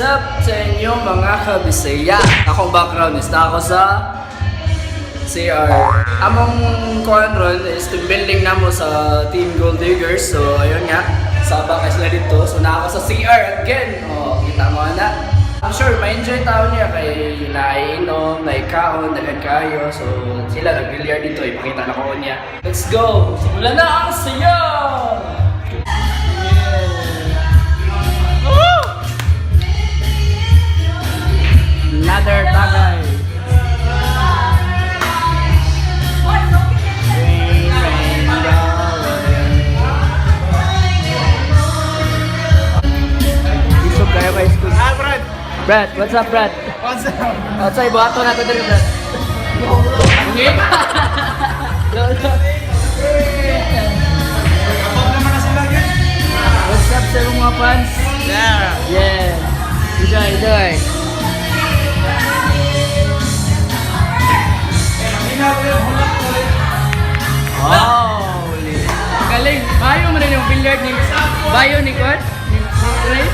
up sa inyo mga kabisaya? Akong background is na ako sa CR. Among kuhan ron is team building na mo sa Team Gold Diggers. So ayun nga, sabak sila dito. So na ako sa CR again. O, kita mo na. I'm sure ma-enjoy tao niya kay naiinom, naikaon, daghan kayo. So sila nag-billiard dito, ipakita na ko niya. Let's go! Simulan na ang saya! Another tagay. Isog kayo kay school. Ah, Brad! Brad, what's up, Brad? What's up? Outside, buhato na ito din, Brad. Ngip! Lolo. Kapag naman na sila yun. What's up sa mga fans? Yeah! Yeah. Enjoy. Holy! Galing! Bayo mo rin yung billiard ni... Bayo ni Kwan? Ni Ray?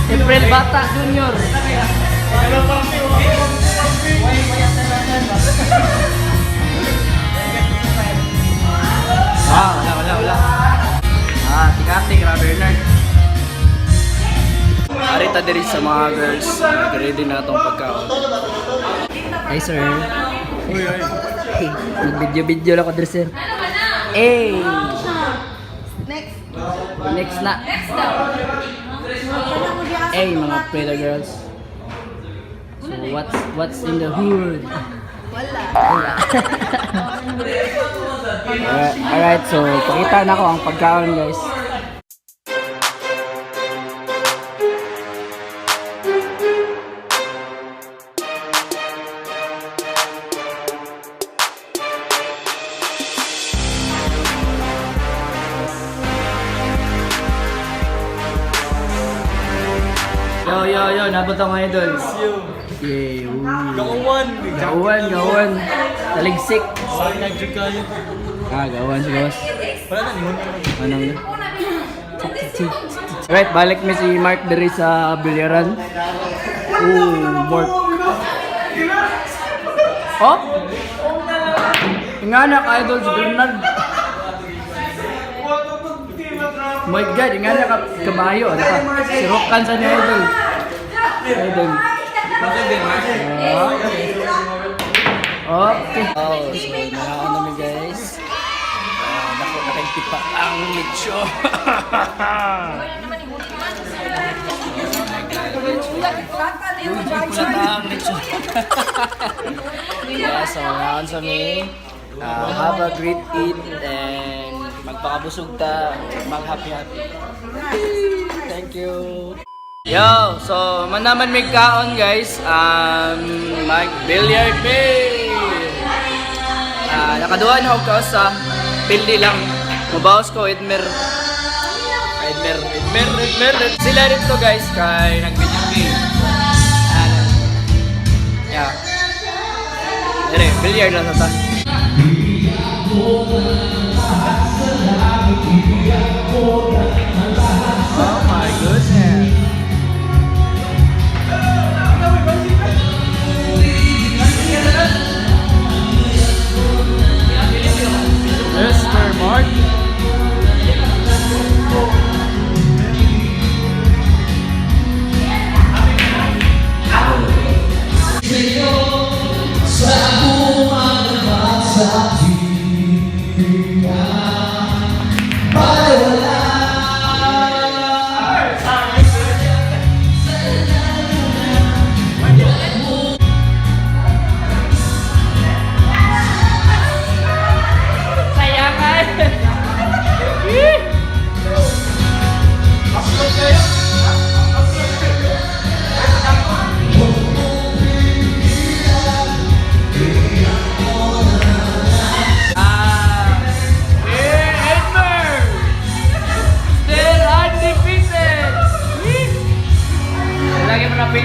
April Bata Junior. Wala. Tika-tik, Bernard. Arita diri sa mga girls. Ready na itong pagkaon. Hi, sir. Uy. Hey, video lang ko diri, sir. Hey! Next na. Hey, mga Preda girls. So, what's in the hood? Wala. Alright, so pakita na ko ang pagkaon, guys. Yo, nabot ang mga idols. Yeah, Gawan. Taligsik. Gawan si boss. Ano na? Alright, balik mi si Mark dari sa bilyaran. Mark. Oh? Inganak idol si Bernard. Oh my God, inganak kabayo. Ano ka? Si Rokan sa niya idol. Okay. Oh, so nakaon namin guys. Nakagtipa ang lechon. Yeah, so nakaon sa me. Have a great eat and magpakabusog ta. Mag-happy. Thank you. Yo, so manaman may kaon guys, mag-billiard pay. Nakaduha na ako sa pildi lang. Mabawas ko, Edmer. Sila rito guys, kay nag-video game. Yeah. Dire, billiard lang sa ta. Oh my goodness. Mr. Mark.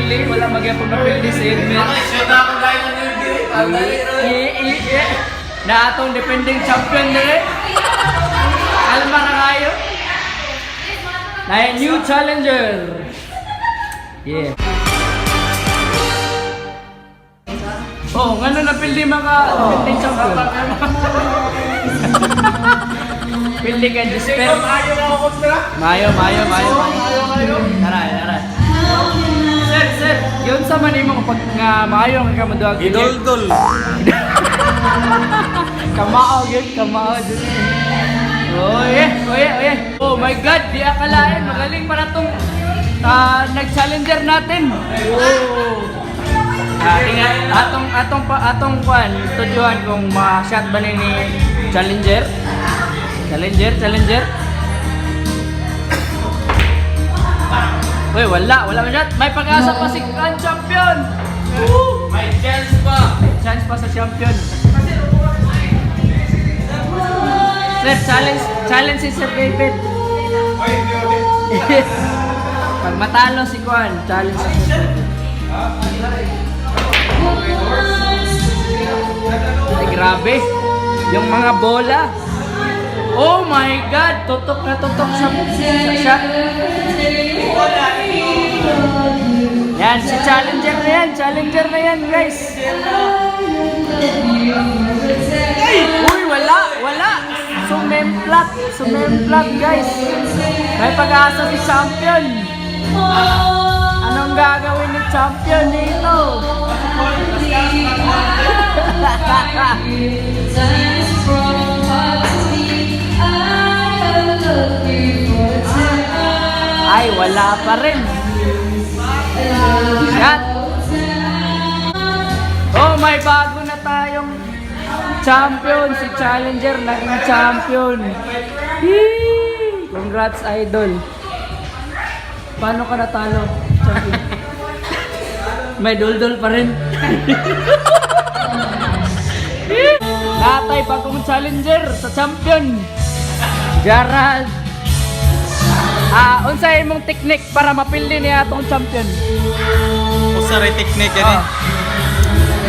Wala magyapon na pildi sa Edmer. Na atong defending champion dire. Alma na kayo. Na new challenger. Yeah. Oh, ngano na pildi mga pildi champion. Pildi ka despair. Ayaw na ako kontra. Mayo. Tara. Sir, yun sa manimo pag nga maayo nga maduag. Idol-dol. Kamao yun. Oye. Oh my God, di akalain. Magaling para tong nag-challenger natin. Oh. Tingnan, atong kwan, studyohan kung ma-shot ba ni challenger. Challenger. Uy, wala man shot. May pag-asa pa si champion. May chance pa. Chance pa sa champion. Sir, challenge si Sir David. Ay, hindi. Pag matalo si Kwan, challenge si Sir David. Ay, grabe. Yung mga bola. Oh my God! Tutok na tutok sa shot. Yan, si Challenger na yan, guys. Uy, wala. Sumemplat, guys. May pag-asa si champion. Anong gagawin ni champion dito? Ay, wala pa rin. Shot. Oh, may bago na tayong champion. Si Challenger naging champion. Yee! Congrats, idol. Paano ka natalo, champion? May dul-dul pa rin. Natay bagong challenger sa champion. Gerald. Unsay imong technique para mapili niya atong champion? Usa ray technique yan eh.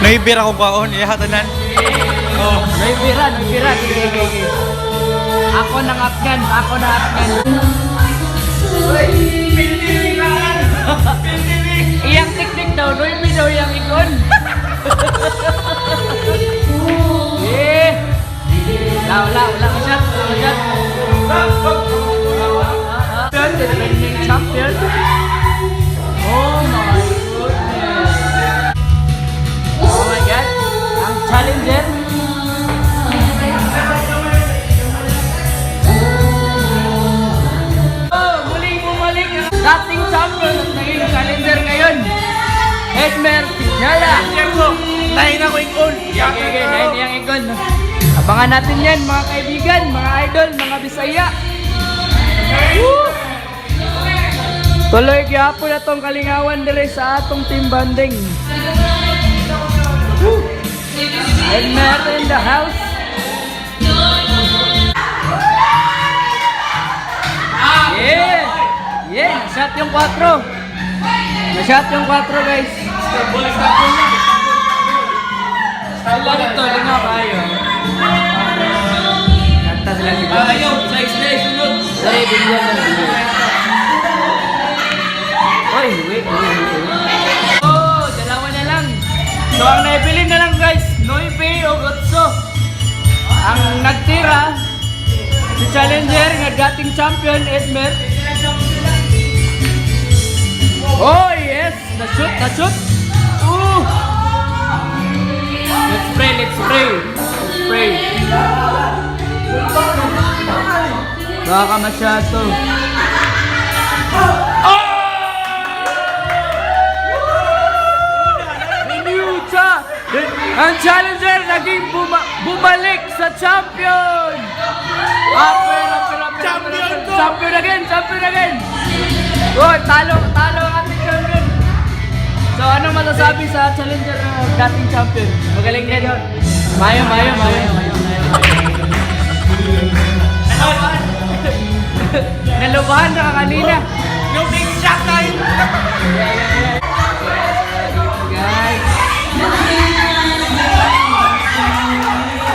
Naibir ako kaon, ihatanan. Oh. Naibira. Okay. Ako nang Afghan. Iyang technique daw, Noemi daw iyang ikon. Eh. Wala masyad. Champion. Oh my goodness. Oh my God. Ang challenger. Oh, muling bumalik ang dating champion at naging challenger ngayon. Edmer Piñala. Lain ako ikon. Okay, nahin niyang ikon. Abangan natin yan mga kaibigan, mga idol, mga Bisaya. Woo! Tuloy gyapon na tong kalingawan dire sa atong team banding. Woo! Edmer in the house. Yeah, na-shot yung 4. Na-shot yung 4, guys. Sila dito, lingaw kayo. Kanta sila si Bob. Ayaw, sunod. Sorry, bigyan na bigyan. Wait. Oh, dalawa na lang. So, ang naipili na lang, guys, Noipe o Gotso. Ang nagtira, si Challenger, nga dating champion, Edmer. Oh, yes! Na-shoot! Ooh! Let's spray! Baka masyado. Ang challenger naging bumalik sa champion! Champion again! Oh, talo ang ating champion! So, ano masasabi sa challenger na dating champion? Magaling na yun. Mayo. Nalubahan na ka kanina. Yung big shot na yun. Guys.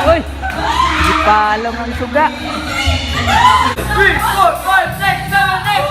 Uy! Hindi pa alam ang suga. 3, 4, 5, 6, 7, 8!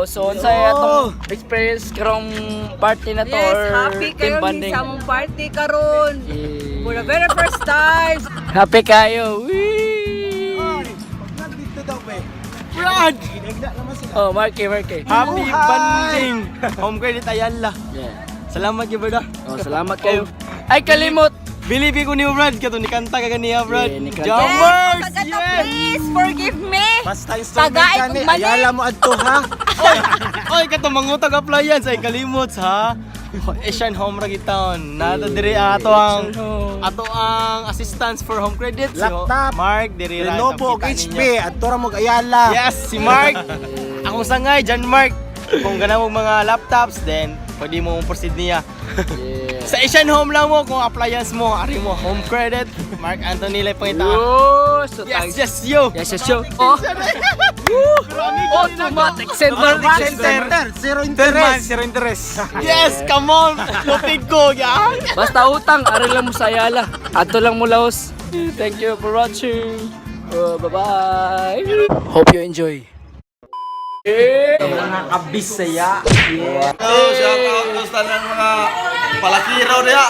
So sa atong experience karong party na to Yes, or happy team kayo bonding. sa mong party karon. Eh, For the very first time. Happy kayo. Wee! Brad! Oh, Marky. Happy banding! Home credit Ayala. Yeah. Salamat kay Brad. Oh, salamat kayo. Ay, kalimot. Believe ko niyo Brad, kato ni kanta ka ganiya Brad. Yeah, ni kanta. Jammers! Tagata, please forgive me. Basta Tagait instrument ug gani, mali. ayala mo adto ha. Oy, kato mangutag appliance ay kalimot ha. Asian Home ra gitaon. Nata diri ato ang assistance for home credit. Si Laptop. Mark diri ra. Lenovo ug kita HP, ninyo. adto ra mo ayala. Yes, si Mark. Akong sangay, John Mark. Kung gana mo mga laptops, then pwede mo proceed niya. Yeah. Sa Asian Home lang mo, kung appliance mo, ari mo, home credit, Mark Anthony lang pangita. Oh, so Yes, thanks. yes, yo! Yes, show. Oh. Automatic center. Zero Third man, interest. zero interest. Yes, come on! Lupig ko, yan! Basta utang, ari lang mo sa Ayala. Ato lang mo laos. Thank you for watching. Bye-bye. Hope you enjoy. Mga kabisaya. Shout out to sa mga palakiraw niya.